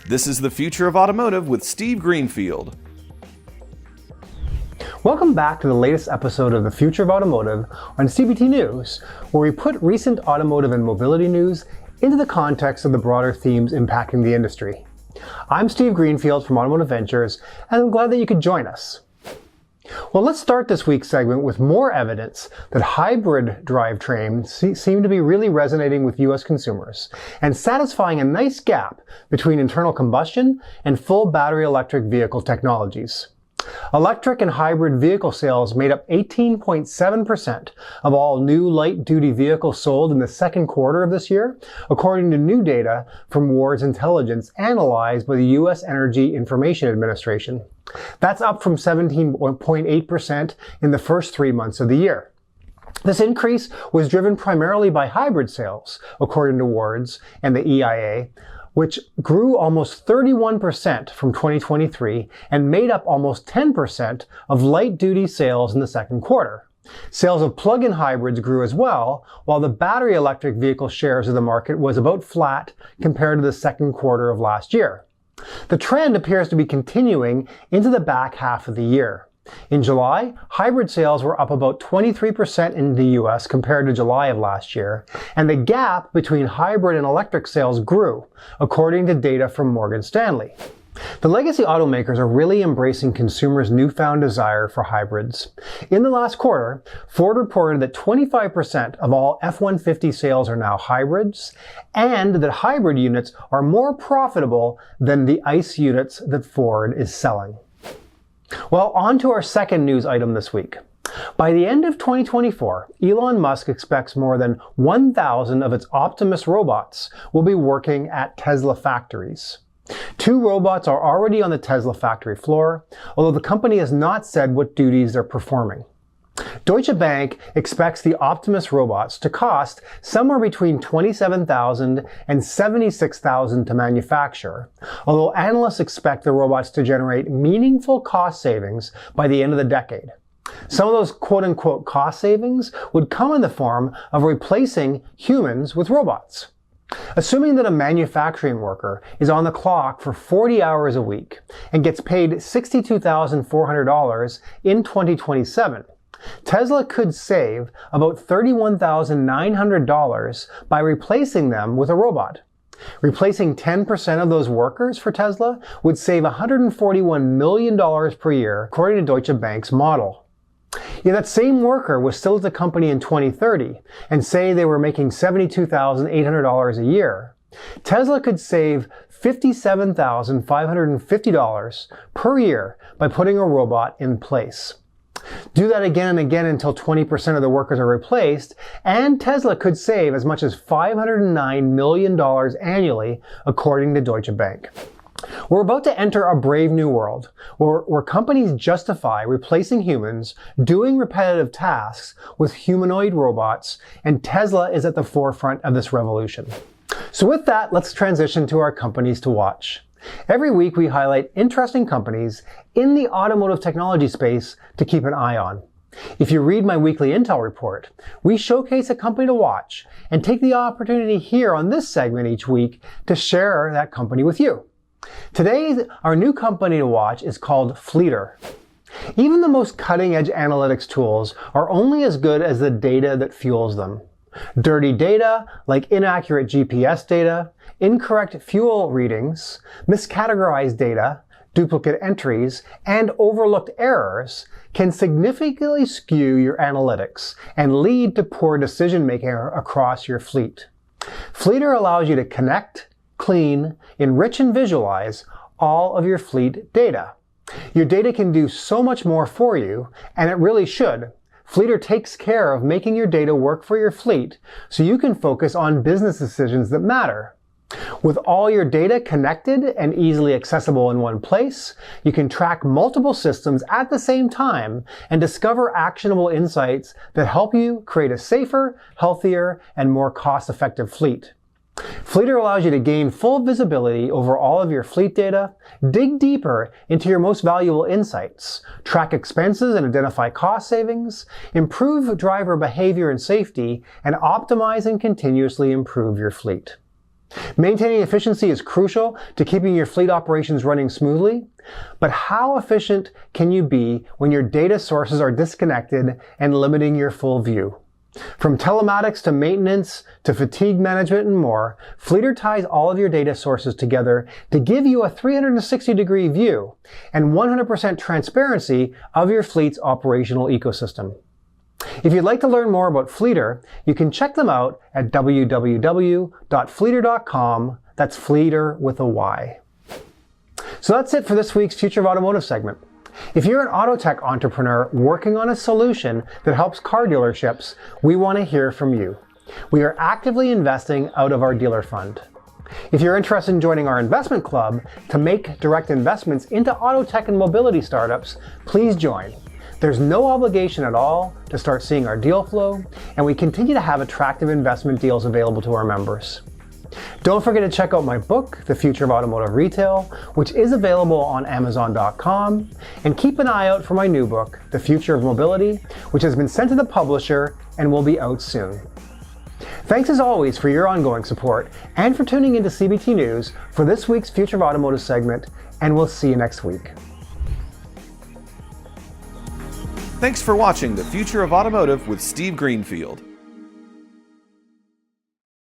This is the Future of Automotive with Steve Greenfield. Welcome back to the latest episode of the Future of Automotive on CBT News, where we put recent automotive and mobility news into the context of the broader themes impacting the industry. I'm Steve Greenfield from Automotive Ventures, and I'm glad that you could join us. Well, let's start this week's segment with more evidence that hybrid drivetrains seem to be really resonating with U.S. consumers and satisfying a nice gap between internal combustion and full battery electric vehicle technologies. Electric and hybrid vehicle sales made up 18.7% of all new light-duty vehicles sold in the second quarter of this year, according to new data from Ward's Intelligence analyzed by the U.S. Energy Information Administration. That's up from 17.8% in the first 3 months of the year. This increase was driven primarily by hybrid sales, according to Ward's and the EIA, which grew almost 31% from 2023 and made up almost 10% of light-duty sales in the second quarter. Sales of plug-in hybrids grew as well, while the battery electric vehicle shares of the market was about flat compared to the second quarter of last year. The trend appears to be continuing into the back half of the year. In July, hybrid sales were up about 23% in the US compared to July of last year, and the gap between hybrid and electric sales grew, according to data from Morgan Stanley. The legacy automakers are really embracing consumers' newfound desire for hybrids. In the last quarter, Ford reported that 25% of all F-150 sales are now hybrids, and that hybrid units are more profitable than the ICE units that Ford is selling. Well, on to our second news item this week. By the end of 2024, Elon Musk expects more than 1,000 of its Optimus robots will be working at Tesla factories. 2 robots are already on the Tesla factory floor, although the company has not said what duties they're performing. Deutsche Bank expects the Optimus robots to cost somewhere between $27,000 and $76,000 to manufacture, although analysts expect the robots to generate meaningful cost savings by the end of the decade. Some of those quote-unquote cost savings would come in the form of replacing humans with robots. Assuming that a manufacturing worker is on the clock for 40 hours a week and gets paid $62,400 in 2027, Tesla could save about $31,900 by replacing them with a robot. Replacing 10% of those workers for Tesla would save $141 million per year, according to Deutsche Bank's model. If that same worker was still at the company in 2030 and say they were making $72,800 a year, Tesla could save $57,550 per year by putting a robot in place. Do that again and again until 20% of the workers are replaced, and Tesla could save as much as $509 million annually, according to Deutsche Bank. We're about to enter a brave new world where companies justify replacing humans doing repetitive tasks with humanoid robots, and Tesla is at the forefront of this revolution. So with that, let's transition to our companies to watch. Every week we highlight interesting companies in the automotive technology space to keep an eye on. If you read my weekly Intel report, we showcase a company to watch and take the opportunity here on this segment each week to share that company with you. Today, our new company to watch is called Fleeter. Even the most cutting-edge analytics tools are only as good as the data that fuels them. Dirty data, like inaccurate GPS data, incorrect fuel readings, miscategorized data, duplicate entries, and overlooked errors can significantly skew your analytics and lead to poor decision-making across your fleet. Fleeter allows you to connect, clean, enrich, and visualize all of your fleet data. Your data can do so much more for you, and it really should. Fleeter takes care of making your data work for your fleet so you can focus on business decisions that matter. With all your data connected and easily accessible in one place, you can track multiple systems at the same time and discover actionable insights that help you create a safer, healthier, and more cost-effective fleet. Fleeter allows you to gain full visibility over all of your fleet data, dig deeper into your most valuable insights, track expenses and identify cost savings, improve driver behavior and safety, and optimize and continuously improve your fleet. Maintaining efficiency is crucial to keeping your fleet operations running smoothly, but how efficient can you be when your data sources are disconnected and limiting your full view? From telematics to maintenance to fatigue management and more, Fleeter ties all of your data sources together to give you a 360-degree view and 100% transparency of your fleet's operational ecosystem. If you'd like to learn more about Fleeter, you can check them out at www.fleeter.com. That's Fleeter with a Y. So that's it for this week's Future of Automotive segment. If you're an auto tech entrepreneur working on a solution that helps car dealerships, we want to hear from you. We are actively investing out of our dealer fund. If you're interested in joining our investment club to make direct investments into auto tech and mobility startups, please join. There's no obligation at all to start seeing our deal flow, and we continue to have attractive investment deals available to our members. Don't forget to check out my book, The Future of Automotive Retail, which is available on Amazon.com, and keep an eye out for my new book, The Future of Mobility, which has been sent to the publisher and will be out soon. Thanks as always for your ongoing support and for tuning into CBT News for this week's Future of Automotive segment, and we'll see you next week. Thanks for watching The Future of Automotive with Steve Greenfield.